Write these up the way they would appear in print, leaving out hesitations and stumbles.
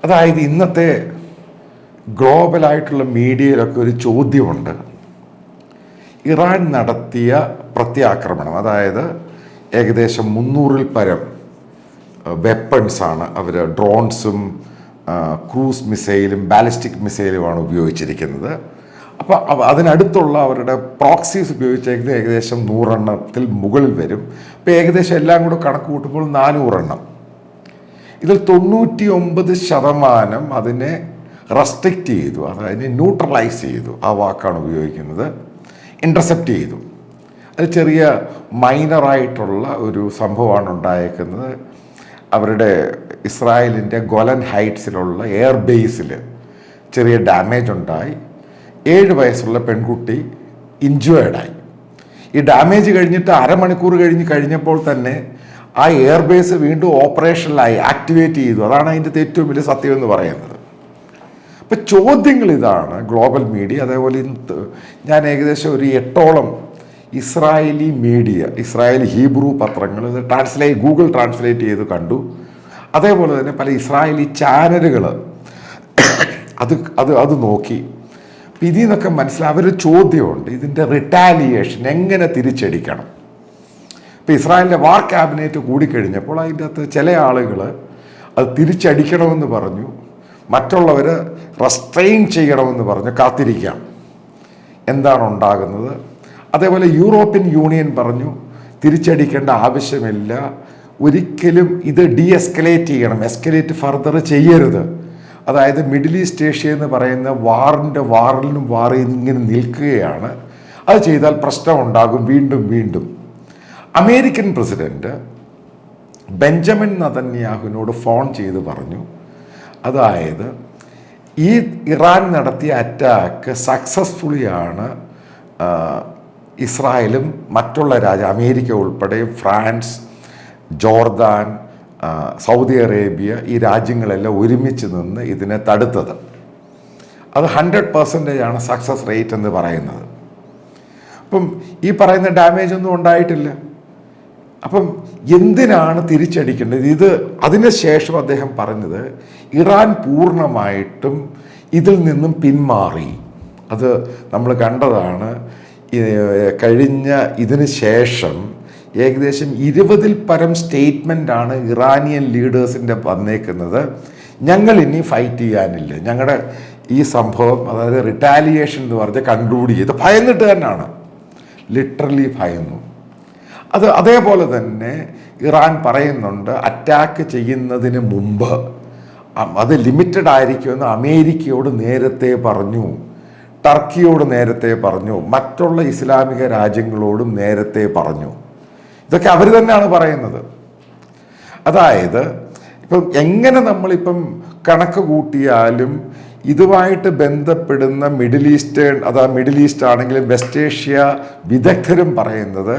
അതായത് ഇന്നത്തെ ഗ്ലോബലായിട്ടുള്ള മീഡിയയിലൊക്കെ ഒരു ചോദ്യമുണ്ട്. ഇറാൻ നടത്തിയ പ്രത്യാക്രമണം, അതായത് ഏകദേശം 300-ൽ പരം വെപ്പൺസാണ് അവർ, ഡ്രോൺസും ക്രൂസ് മിസൈലും ബാലിസ്റ്റിക് മിസൈലുമാണ് ഉപയോഗിച്ചിരിക്കുന്നത്. അപ്പോൾ അതിനടുത്തുള്ള അവരുടെ പ്രോക്സീസ് ഉപയോഗിച്ചേക്കുന്നത് ഏകദേശം 100 മുകളിൽ വരും. അപ്പോൾ ഏകദേശം എല്ലാം കൂടെ കണക്ക് കൂട്ടുമ്പോൾ 400. ഇതിൽ 99% അതിനെ റെസ്ട്രിക്റ്റ് ചെയ്തു, അതായത് ന്യൂട്രലൈസ് ചെയ്തു, ആ വാക്കാണ് ഉപയോഗിക്കുന്നത്, ഇൻ്റർസെപ്റ്റ് ചെയ്തു. അത് ചെറിയ മൈനറായിട്ടുള്ള ഒരു സംഭവമാണ് ഉണ്ടായേക്കുന്നത്. അവരുടെ ഇസ്രായേലിൻ്റെ ഗോലൻ ഹൈറ്റ്സിലുള്ള എയർബേസിൽ ചെറിയ ഡാമേജ് ഉണ്ടായി. 7 വയസ്സുള്ള പെൺകുട്ടി ഇഞ്ചേർഡായി. ഈ ഡാമേജ് കഴിഞ്ഞിട്ട് അരമണിക്കൂർ കഴിഞ്ഞപ്പോൾ തന്നെ ആ എയർബേസ് വീണ്ടും ഓപ്പറേഷനിലായി, ആക്ടിവേറ്റ് ചെയ്തു. അതാണ് അതിൻ്റെ ഏറ്റവും വലിയ സത്യം എന്ന് പറയുന്നത്. അപ്പം ചോദ്യങ്ങൾ ഇതാണ് ഗ്ലോബൽ മീഡിയ. അതേപോലെ ഞാൻ ഏകദേശം ഒരു 8ഓളം ഇസ്രായേലി മീഡിയ, ഇസ്രായേലി ഹീബ്രു പത്രങ്ങൾ ഇത് ഗൂഗിൾ ട്രാൻസ്ലേറ്റ് ചെയ്ത് കണ്ടു. അതേപോലെ തന്നെ പല ഇസ്രായേലി ചാനലുകൾ അത് നോക്കി. ഇതിൽ നിന്നൊക്കെ മനസ്സിലായി അവരൊരു ചോദ്യമുണ്ട്, ഇതിൻ്റെ റിട്ടാലിയേഷൻ എങ്ങനെ തിരിച്ചടിക്കണം. ഇപ്പോൾ ഇസ്രായേലിൻ്റെ വാർ ക്യാബിനറ്റ് കൂടിക്കഴിഞ്ഞപ്പോൾ അതിൻ്റെ അകത്ത് ചില ആളുകൾ അത് തിരിച്ചടിക്കണമെന്ന് പറഞ്ഞു, മറ്റുള്ളവർ റെസ്ട്രെയിൻ ചെയ്യണമെന്ന് പറഞ്ഞു, കാത്തിരിക്കാം എന്താണ് ഉണ്ടാകുന്നത്. അതേപോലെ യൂറോപ്യൻ യൂണിയൻ പറഞ്ഞു തിരിച്ചടിക്കേണ്ട ആവശ്യമില്ല, ഒരിക്കലും ഇത് എസ്കലേറ്റ് ചെയ്യണം, എസ്കലേറ്റ് ഫർദർ ചെയ്യരുത്. അതായത് മിഡിൽ ഈസ്റ്റ് ഏഷ്യ എന്ന് പറയുന്ന വാറിലും ഇങ്ങനെ നിൽക്കുകയാണ്, അത് ചെയ്താൽ പ്രശ്നമുണ്ടാകും വീണ്ടും വീണ്ടും. അമേരിക്കൻ പ്രസിഡന്റ് ബെഞ്ചമിൻ നെതന്യാഹുവിനോട് ഫോൺ ചെയ്ത് പറഞ്ഞു, അതായത് ഈ ഇറാൻ നടത്തിയ അറ്റാക്ക് സക്സസ്ഫുള്ളിയാണ് ഇസ്രായേലും മറ്റുള്ള അമേരിക്ക ഉൾപ്പെടെ ഫ്രാൻസ്, ജോർദാൻ, സൗദി അറേബ്യ, ഈ രാജ്യങ്ങളെല്ലാം ഒരുമിച്ച് നിന്ന് ഇതിനെ തടുത്തത്. അത് 100% സക്സസ് റേറ്റ് എന്ന് പറയുന്നത്. അപ്പം ഈ പറയുന്ന ഡാമേജ് ഒന്നും ഉണ്ടായിട്ടില്ല. അപ്പം എന്തിനാണ് തിരിച്ചടിക്കേണ്ടത്? അതിനുശേഷം അദ്ദേഹം പറഞ്ഞത് ഇറാൻ പൂർണ്ണമായിട്ടും ഇതിൽ നിന്നും പിന്മാറി. അത് നമ്മൾ കണ്ടതാണ്. കഴിഞ്ഞ ഇതിന് ശേഷം ഏകദേശം 20-ൽ പരം സ്റ്റേറ്റ്മെൻ്റാണ് ഇറാനിയൻ ലീഡേഴ്സിൻ്റെ വന്നേക്കുന്നത്. ഞങ്ങൾ ഇനി ഫൈറ്റ് ചെയ്യാനില്ല, ഞങ്ങളുടെ ഈ സംഭവം, അതായത് റിട്ടാലിയേഷൻ എന്ന് പറഞ്ഞ് കൺക്ലൂഡ് ചെയ്ത് ഭയന്നിട്ട് തന്നെയാണ്, ലിറ്ററലി ഭയന്നു. അതേപോലെ തന്നെ ഇറാൻ പറയുന്നുണ്ട് അറ്റാക്ക് ചെയ്യുന്നതിന് മുമ്പ് അത് ലിമിറ്റഡ് ആയിരിക്കുമെന്ന് അമേരിക്കയോട് നേരത്തെ പറഞ്ഞു, ടർക്കിയോട് നേരത്തെ പറഞ്ഞു, മറ്റുള്ള ഇസ്ലാമിക രാജ്യങ്ങളോടും നേരത്തെ പറഞ്ഞു. ഇതൊക്കെ അവർ തന്നെയാണ് പറയുന്നത്. അതായത് ഇപ്പം എങ്ങനെ നമ്മളിപ്പം കണക്ക് കൂട്ടിയാലും ഇതുമായിട്ട് ബന്ധപ്പെടുന്ന മിഡിൽ ഈസ്റ്റ് ആണെങ്കിലും വെസ്റ്റ് ഏഷ്യ വിദഗ്ധരും പറയുന്നത്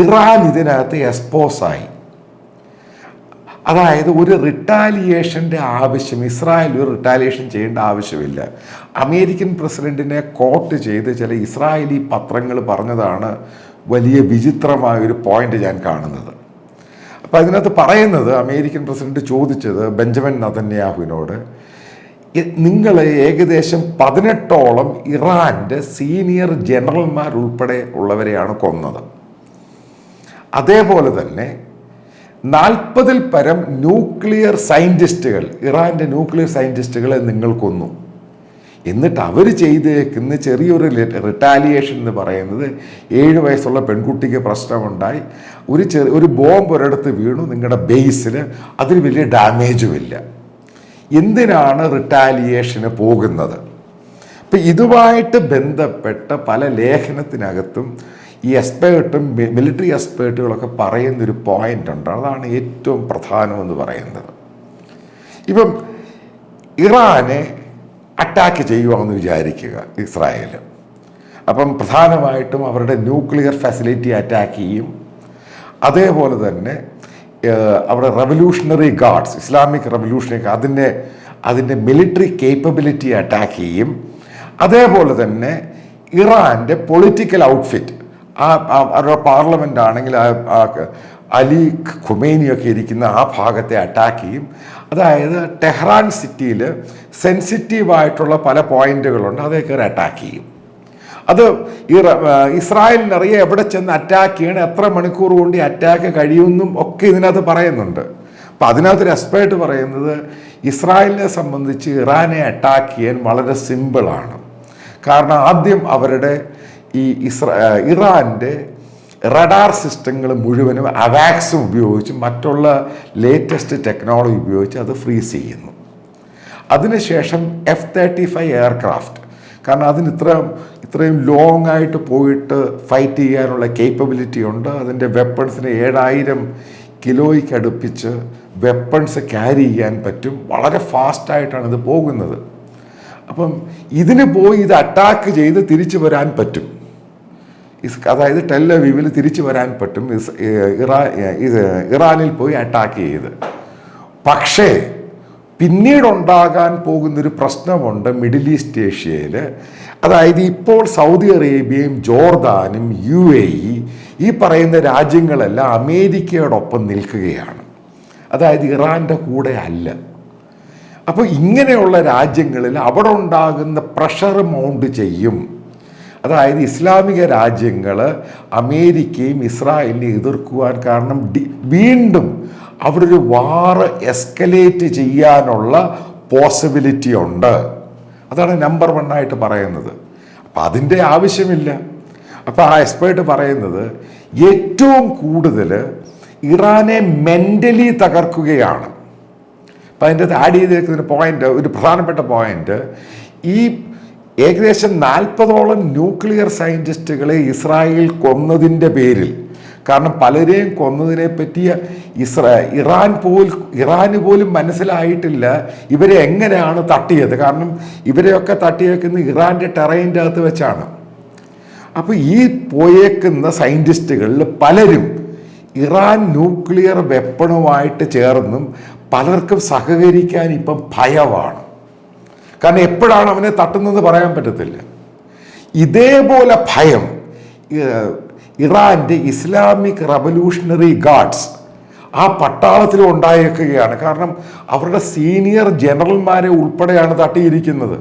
ഇറാൻ ഇതിനകത്ത് എക്സ്പോസായി. അതായത് ഒരു റിട്ടാലിയേഷൻ്റെ ആവശ്യം, ഇസ്രായേൽ ഒരു റിട്ടാലിയേഷൻ ചെയ്യേണ്ട ആവശ്യമില്ല. അമേരിക്കൻ പ്രസിഡന്റിനെ കോട്ട് ചെയ്ത് ചില ഇസ്രായേലി പത്രങ്ങൾ പറഞ്ഞതാണ് വലിയ വിചിത്രമായൊരു പോയിന്റ് ഞാൻ കാണുന്നത്. അപ്പം അതിനകത്ത് പറയുന്നത്, അമേരിക്കൻ പ്രസിഡന്റ് ചോദിച്ചത് ബെഞ്ചമിൻ നെതന്യാഹുവിനോട്, നിങ്ങൾ ഏകദേശം 18ഓളം ഇറാൻ്റെ സീനിയർ ജനറൽമാർ ഉൾപ്പെടെ ഉള്ളവരെയാണ് കൊന്നത്. അതേപോലെ തന്നെ 40-ൽ പരം ന്യൂക്ലിയർ സയൻറ്റിസ്റ്റുകൾ, ഇറാൻ്റെ ന്യൂക്ലിയർ സയൻറ്റിസ്റ്റുകളെ നിങ്ങൾ കൊന്നു. എന്നിട്ട് അവർ ചെയ്തേക്കുന്ന ചെറിയൊരു റിട്ടാലിയേഷൻ എന്ന് പറയുന്നത് 7 വയസ്സുള്ള പെൺകുട്ടിക്ക് പ്രശ്നമുണ്ടായി, ഒരു ബോംബ് ഒരിടത്ത് വീണു നിങ്ങളുടെ ബേസിൽ, അതിന് വലിയ ഡാമേജും ഇല്ല. എന്തിനാണ് റിട്ടാലിയേഷന് പോകുന്നത്? അപ്പം ഇതുമായിട്ട് ബന്ധപ്പെട്ട പല ലേഖനത്തിനകത്തും ഈ എക്സ്പേർട്ടും മിലിറ്ററി എക്സ്പേർട്ടുകളൊക്കെ പറയുന്നൊരു പോയിന്റ് ഉണ്ട്. അതാണ് ഏറ്റവും പ്രധാനമെന്ന് പറയുന്നത്. ഇപ്പം ഇറാനെ അറ്റാക്ക് ചെയ്യുവാണെന്ന് വിചാരിക്കുക ഇസ്രായേൽ. അപ്പം പ്രധാനമായിട്ടും അവരുടെ ന്യൂക്ലിയർ ഫെസിലിറ്റി അറ്റാക്ക് ചെയ്യും. അതേപോലെ തന്നെ അവിടെ റവല്യൂഷണറി ഗാർഡ്സ്, ഇസ്ലാമിക് റവല്യൂഷണറി അതിൻ്റെ മിലിറ്ററി കേപ്പബിലിറ്റി അറ്റാക്ക് ചെയ്യും. അതേപോലെ തന്നെ ഇറാൻ്റെ പൊളിറ്റിക്കൽ ഔട്ട്ഫിറ്റ്, അവരുടെ പാർലമെൻ്റ് ആണെങ്കിൽ അലി ഖുമൈനിയൊക്കെ ഇരിക്കുന്ന ആ ഭാഗത്തെ അറ്റാക്ക് ചെയ്യും. അതായത് ടെഹ്റാൻ സിറ്റിയിൽ സെൻസിറ്റീവായിട്ടുള്ള പല പോയിന്റുകളുണ്ട്, അതേ കയറി അറ്റാക്ക് ചെയ്യും. അത് ഇസ്രായേലിനറിയാം എവിടെ ചെന്ന് അറ്റാക്ക് ചെയ്യണം, എത്ര മണിക്കൂർ കൊണ്ട് ഈ അറ്റാക്ക് കഴിയുമെന്നും ഒക്കെ ഇതിനകത്ത് പറയുന്നുണ്ട്. അപ്പം അതിനകത്ത് ഒരു എക്സ്പേർട്ട് പറയുന്നത് ഇസ്രായേലിനെ സംബന്ധിച്ച് ഇറാനെ അറ്റാക്ക് ചെയ്യാൻ വളരെ സിമ്പിളാണ്. കാരണം ആദ്യം അവരുടെ ഈ ഇറാൻ്റെ റഡാർ സിസ്റ്റങ്ങൾ മുഴുവനും അവാക്സും ഉപയോഗിച്ച് മറ്റുള്ള ലേറ്റസ്റ്റ് ടെക്നോളജി ഉപയോഗിച്ച് അത് ഫ്രീസ് ചെയ്യുന്നു. അതിനുശേഷം F-35 എയർക്രാഫ്റ്റ്, കാരണം അതിന് ഇത്രയും ലോങ് ആയിട്ട് പോയിട്ട് ഫൈറ്റ് ചെയ്യാനുള്ള കേപ്പബിലിറ്റി ഉണ്ട്. അതിൻ്റെ വെപ്പൺസിന് 7000 കിലോയ്ക്ക് അടുപ്പിച്ച് വെപ്പൺസ് ക്യാരി ചെയ്യാൻ പറ്റും. വളരെ ഫാസ്റ്റായിട്ടാണ് ഇത് പോകുന്നത്. അപ്പം ഇതിന് പോയി ഇത് അറ്റാക്ക് ചെയ്ത് തിരിച്ചു വരാൻ പറ്റും. അതായത് ടെൽ അവീവിൽ തിരിച്ചു വരാൻ പറ്റും ഇറാനിൽ പോയി അറ്റാക്ക് ചെയ്ത്. പക്ഷേ പിന്നീടുണ്ടാകാൻ പോകുന്നൊരു പ്രശ്നമുണ്ട് മിഡിൽ ഈസ്റ്റ് ഏഷ്യയിൽ. അതായത് ഇപ്പോൾ സൗദി അറേബ്യയും ജോർദാനും UAE ഈ പറയുന്ന രാജ്യങ്ങളെല്ലാം അമേരിക്കയോടൊപ്പം നിൽക്കുകയാണ്. അതായത് ഇറാൻ്റെ കൂടെ അല്ല. അപ്പോൾ ഇങ്ങനെയുള്ള രാജ്യങ്ങളിൽ അവിടെ ഉണ്ടാകുന്ന പ്രഷർ മൗണ്ട് ചെയ്യും. അതായത് ഇസ്ലാമിക രാജ്യങ്ങൾ അമേരിക്കയും ഇസ്രായേലിനെ എതിർക്കുവാൻ കാരണം വീണ്ടും അവിടെ ഒരു വാറ് എസ്കലേറ്റ് ചെയ്യാനുള്ള പോസിബിലിറ്റി ഉണ്ട്. അതാണ് നമ്പർ 1 ആയിട്ട് പറയുന്നത്. അപ്പം അതിൻ്റെ ആവശ്യമില്ല. അപ്പോൾ ആ എക്സ്പേർട്ട് പറയുന്നത് ഏറ്റവും കൂടുതൽ ഇറാനെ മെൻ്റലി തകർക്കുകയാണ്. അപ്പം അതിൻ്റെ ആഡ് ചെയ്തേക്കുന്ന പോയിന്റ്, ഒരു പ്രധാനപ്പെട്ട പോയിന്റ്, ഈ ഏകദേശം 40ഓളം ന്യൂക്ലിയർ സയൻറ്റിസ്റ്റുകളെ ഇസ്രായേൽ കൊന്നതിൻ്റെ പേരിൽ, കാരണം പലരെയും കൊന്നതിനെ പറ്റിയ ഇറാന് പോലും മനസ്സിലായിട്ടില്ല ഇവരെ എങ്ങനെയാണ് തട്ടിയത്. കാരണം ഇവരെയൊക്കെ തട്ടിയേക്കുന്ന ഇറാൻ്റെ ടെറൈൻ്റെ അകത്ത് വെച്ചാണ്. അപ്പോൾ ഈ പോയേക്കുന്ന സയൻറ്റിസ്റ്റുകളിൽ പലരും ഇറാൻ ന്യൂക്ലിയർ വെപ്പണുമായിട്ട് ചേർന്നും പലർക്കും സഹകരിക്കാൻ ഇപ്പം ഭയമാണ്. കാരണം എപ്പോഴാണ് അവനെ തട്ടുന്നത് പറയാൻ പറ്റത്തില്ല. ഇതേപോലെ ഭയം ഇറാൻ്റെ ഇസ്ലാമിക് റവല്യൂഷണറി ഗാർഡ്സ് ആ പട്ടാളത്തിലും ഉണ്ടായേക്കുകയാണ്. കാരണം അവരുടെ സീനിയർ ജനറൽമാരെ ഉൾപ്പെടെയാണ് തട്ടിയിരിക്കുന്നത്.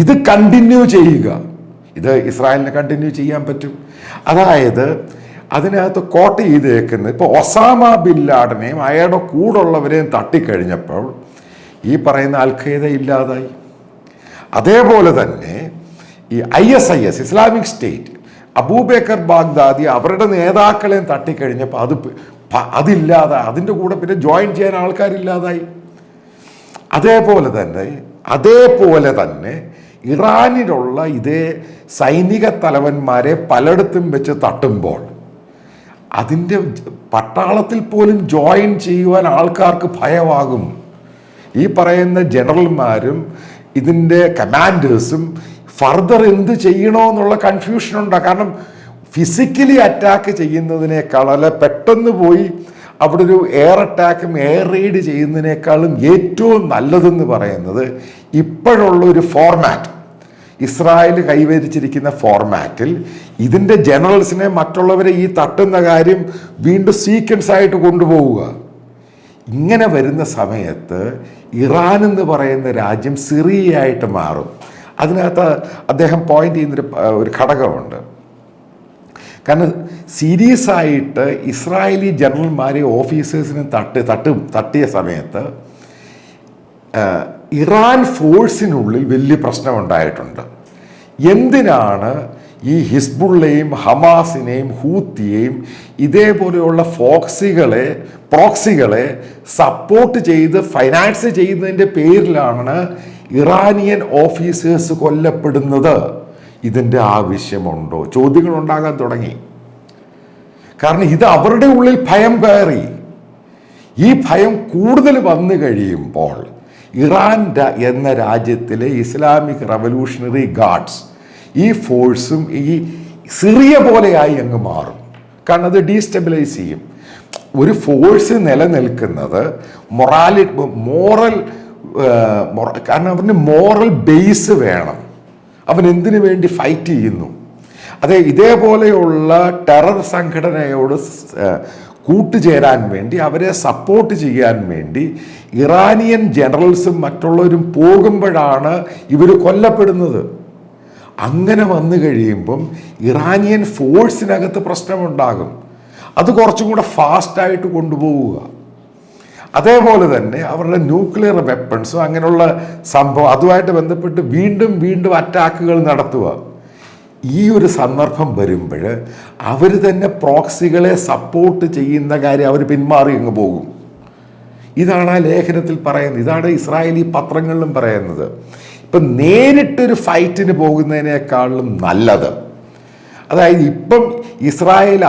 ഇത് കണ്ടിന്യൂ ചെയ്യുക, ഇത് ഇസ്രായേലിന് കണ്ടിന്യൂ ചെയ്യാൻ പറ്റും. അതായത് അതിനകത്ത് കോട്ട് ചെയ്തേക്കുന്നത് ഇപ്പോൾ ഒസാമ ബിൻ ലാഡനെയും അയാളുടെ കൂടുള്ളവരെയും തട്ടിക്കഴിഞ്ഞപ്പോൾ ഈ പറയുന്ന അൽ-ഖയ്ദ ഇല്ലാതായി. അതേപോലെ തന്നെ ഈ ISIS Islamic State, Abu Bakr Baghdadi അവരുടെ നേതാക്കളെയും തട്ടിക്കഴിഞ്ഞപ്പോൾ അതില്ലാതായി. അതിൻ്റെ കൂടെ പിന്നെ ജോയിൻ ചെയ്യാൻ ആൾക്കാരില്ലാതായി. അതേപോലെ തന്നെ ഇറാനിലുള്ള ഇതേ സൈനിക തലവന്മാരെ പലയിടത്തും വെച്ച് തട്ടുമ്പോൾ അതിൻ്റെ പട്ടാളത്തിൽ പോലും ജോയിൻ ചെയ്യുവാൻ ആൾക്കാർക്ക് ഭയമാകും. ഈ പറയുന്ന ജനറൽമാരും ഇതിൻ്റെ കമാൻഡേഴ്സും ഫർദർ എന്ത് ചെയ്യണമെന്നുള്ള കൺഫ്യൂഷനുണ്ട്. കാരണം ഫിസിക്കലി അറ്റാക്ക് ചെയ്യുന്നതിനേക്കാൾ അല്ല, പെട്ടെന്ന് പോയി അവിടെ ഒരു എയർ അറ്റാക്കും എയർ റെയ്ഡ് ചെയ്യുന്നതിനേക്കാളും ഏറ്റവും നല്ലതെന്ന് പറയുന്നത് ഇപ്പോഴുള്ളൊരു ഫോർമാറ്റ്, ഇസ്രായേൽ കൈവരിച്ചിരിക്കുന്ന ഫോർമാറ്റിൽ ഇതിൻ്റെ ജനറൽസിനെ മറ്റുള്ളവരെ ഈ തട്ടുന്ന കാര്യം വീണ്ടും സീക്വൻസ് ആയിട്ട് കൊണ്ടുപോവുക. ഇങ്ങനെ വരുന്ന സമയത്ത് ഇറാൻ എന്ന് പറയുന്ന രാജ്യം സിറിയയായിട്ട് മാറും. അതിനകത്ത് അദ്ദേഹം പോയിന്റ് ചെയ്യുന്നൊരു ഒരു ഘടകമുണ്ട്. കാരണം സീരിയസ് ആയിട്ട് ഇസ്രായേലി ജനറൽമാരെ ഓഫീസേഴ്സിനും തട്ടിയ സമയത്ത് ഇറാൻ ഫോഴ്സിനുള്ളിൽ വലിയ പ്രശ്നമുണ്ടായിട്ടുണ്ട്. എന്തിനാണ് ഈ ഹിസ്ബുള്ളയും ഹമാസിനെയും ഹൂത്തിയെയും ഇതേപോലെയുള്ള പ്രോക്സികളെ സപ്പോർട്ട് ചെയ്ത് ഫൈനാൻസ് ചെയ്യുന്നതിൻ്റെ പേരിലാണ് ഇറാനിയൻ ഓഫീസേഴ്സ് കൊല്ലപ്പെടുന്നത്? ഇതിൻ്റെ ആവശ്യമുണ്ടോ? ചോദ്യങ്ങൾ ഉണ്ടാകാൻ തുടങ്ങി. കാരണം ഇത് അവരുടെ ഉള്ളിൽ ഭയം കയറി. ഈ ഭയം കൂടുതൽ വന്നു കഴിയുമ്പോൾ ഇറാൻ എന്ന രാജ്യത്തിലെ ഇസ്ലാമിക് റവല്യൂഷണറി ഗാർഡ്സ് ഈ ഫോഴ്സും ഈ സിറിയ പോലെയായി അങ്ങ് മാറും. കാരണം അത് ഡീസ്റ്റെബിലൈസ് ചെയ്യും. ഒരു ഫോഴ്സ് നിലനിൽക്കുന്നത് കാരണം അവന് മോറൽ ബേസ് വേണം. അവൻ എന്തിനു വേണ്ടി ഫൈറ്റ് ചെയ്യുന്നു? ഇതേപോലെയുള്ള ടെറർ സംഘടനയോട് കൂട്ടുചേരാൻ വേണ്ടി, അവരെ സപ്പോർട്ട് ചെയ്യാൻ വേണ്ടി ഇറാനിയൻ ജനറൽസും മറ്റുള്ളവരും പോകുമ്പോഴാണ് ഇവർ കൊല്ലപ്പെടുന്നത്. അങ്ങനെ വന്നു കഴിയുമ്പം ഇറാനിയൻ ഫോഴ്സിനകത്ത് പ്രശ്നമുണ്ടാകും. അത് കുറച്ചും കൂടെ ഫാസ്റ്റായിട്ട് കൊണ്ടുപോവുക. അതേപോലെ തന്നെ അവരുടെ ന്യൂക്ലിയർ വെപ്പൺസും അങ്ങനെയുള്ള സംഭവം അതുമായിട്ട് ബന്ധപ്പെട്ട് വീണ്ടും വീണ്ടും അറ്റാക്കുകൾ നടത്തുക. ഈ ഒരു സന്ദർഭം വരുമ്പോൾ അവർ തന്നെ പ്രോക്സികളെ സപ്പോർട്ട് ചെയ്യുന്ന കാര്യം അവർ പിന്മാറി അങ്ങ് പോകും. ഇതാണ് ആ ലേഖനത്തിൽ പറയുന്നത്. ഇതാണ് ഇസ്രായേലി പത്രങ്ങളിലും പറയുന്നത്. ഇപ്പം നേരിട്ടൊരു ഫൈറ്റിന് പോകുന്നതിനേക്കാളും നല്ലത്, അതായത് ഇപ്പം ഇസ്രായേൽ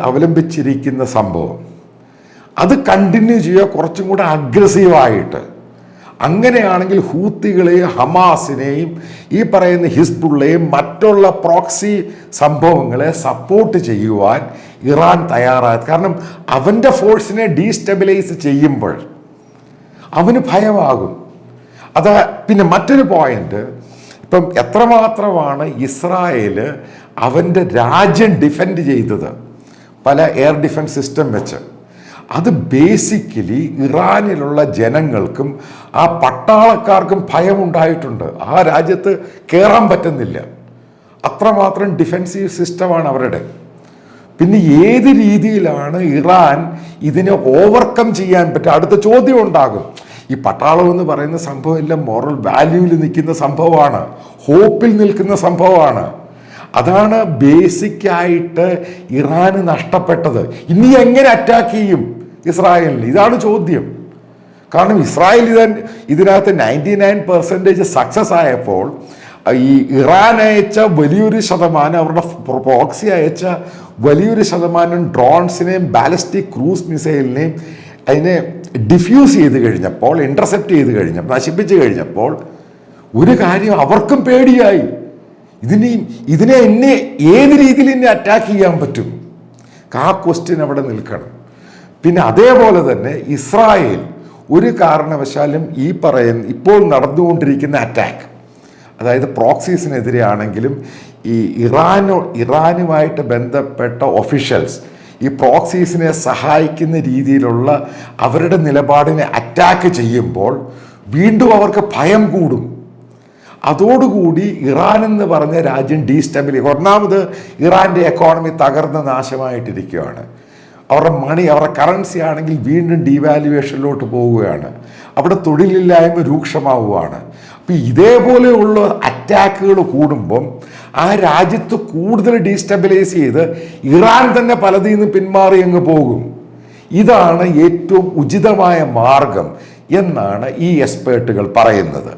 അവലംബിച്ചിരിക്കുന്ന സംഭവം അത് കണ്ടിന്യൂ ചെയ്യുക കുറച്ചും കൂടെ അഗ്രസീവായിട്ട്. അങ്ങനെയാണെങ്കിൽ ഹൂത്തികളെയും ഹമാസിനെയും ഈ പറയുന്ന ഹിസ്ബുള്ളയും മറ്റുള്ള പ്രോക്സി സംഭവങ്ങളെ സപ്പോർട്ട് ചെയ്യുവാൻ ഇറാൻ തയ്യാറായത്. കാരണം അവൻ്റെ ഫോഴ്സിനെ ഡീസ്റ്റെബിലൈസ് ചെയ്യുമ്പോൾ അവന് ഭയമാകും. അത് പിന്നെ മറ്റൊരു പോയിന്റ്, ഇപ്പം എത്രമാത്രമാണ് ഇസ്രായേൽ അവൻ്റെ രാജ്യം ഡിഫെൻഡ് ചെയ്തത് പല എയർ ഡിഫൻസ് സിസ്റ്റം വെച്ച്. അത് ബേസിക്കലി ഇറാനിലുള്ള ജനങ്ങൾക്കും ആ പട്ടാളക്കാർക്കും ഭയമുണ്ടായിട്ടുണ്ട്. ആ രാജ്യത്ത് കയറാൻ പറ്റുന്നില്ല. അത്രമാത്രം ഡിഫെൻസീവ് സിസ്റ്റമാണ് അവരുടെ. പിന്നെ ഏത് രീതിയിലാണ് ഇറാൻ ഇതിനെ ഓവർകം ചെയ്യാൻ പറ്റുക? അടുത്ത ചോദ്യം ഉണ്ടാകും. ഈ പട്ടാളം എന്ന് പറയുന്ന സംഭവം എല്ലാം മോറൽ വാല്യൂവിൽ നിൽക്കുന്ന സംഭവമാണ്, ഹോപ്പിൽ നിൽക്കുന്ന സംഭവമാണ്. അതാണ് ബേസിക്കായിട്ട് ഇറാന് നഷ്ടപ്പെട്ടത്. ഇനി എങ്ങനെ അറ്റാക്ക് ചെയ്യും ഇസ്രായേലിന്? ഇതാണ് ചോദ്യം. കാരണം ഇസ്രായേൽ ഇതിനകത്ത് 99% സക്സസ് ആയപ്പോൾ ഈ ഇറാൻ അയച്ച വലിയൊരു ശതമാനം, അവരുടെ പ്രോക്സി അയച്ച വലിയൊരു ശതമാനം ഡ്രോൺസിനെയും ബാലിസ്റ്റിക് ക്രൂസ് മിസൈലിനെയും അതിനെ ഡിഫ്യൂസ് ചെയ്ത് കഴിഞ്ഞപ്പോൾ, ഇൻ്റർസെപ്റ്റ് ചെയ്ത് കഴിഞ്ഞപ്പോൾ, നശിപ്പിച്ച് കഴിഞ്ഞപ്പോൾ ഒരു കാര്യം അവർക്കും പേടിയായി. ഇതിനെ ഏത് രീതിയിൽ ഇനി അറ്റാക്ക് ചെയ്യാൻ പറ്റും? ആ ക്വസ്റ്റ്യൻ അവിടെ നിൽക്കണം. പിന്നെ അതേപോലെ തന്നെ ഇസ്രായേൽ ഒരു കാരണവശാലും ഈ ഇപ്പോൾ നടന്നുകൊണ്ടിരിക്കുന്ന അറ്റാക്ക്, അതായത് പ്രോക്സീസിനെതിരെ ആണെങ്കിലും ഈ ഇറാനുമായിട്ട് ബന്ധപ്പെട്ട ഒഫീഷ്യൽസ് ഈ പ്രോക്സീസിനെ സഹായിക്കുന്ന രീതിയിലുള്ള അവരുടെ നിലപാടിനെ അറ്റാക്ക് ചെയ്യുമ്പോൾ വീണ്ടും അവർക്ക് ഭയം കൂടും. അതോടുകൂടി ഇറാൻ എന്ന് പറഞ്ഞ രാജ്യം ഡീസ്റ്റെബിലൈസ്. ഒന്നാമത് ഇറാൻ്റെ എക്കോണമി തകർന്ന് നാശമായിട്ടിരിക്കുകയാണ്. അവരുടെ കറൻസി ആണെങ്കിൽ വീണ്ടും ഡീവാലുവേഷനിലോട്ട് പോവുകയാണ്. അവിടെ തൊഴിലില്ലായ്മ രൂക്ഷമാവുകയാണ്. അപ്പം ഇതേപോലെയുള്ള അറ്റാക്കുകൾ കൂടുമ്പം ആ രാജ്യത്ത് കൂടുതൽ ഡീസ്റ്റെബിലൈസ് ചെയ്ത് ഇറാൻ തന്നെ പലതിൽ നിന്ന് പിന്മാറി അങ്ങ് പോകും. ഇതാണ് ഏറ്റവും ഉചിതമായ മാർഗം എന്നാണ് ഈ എക്സ്പേർട്ടുകൾ പറയുന്നത്.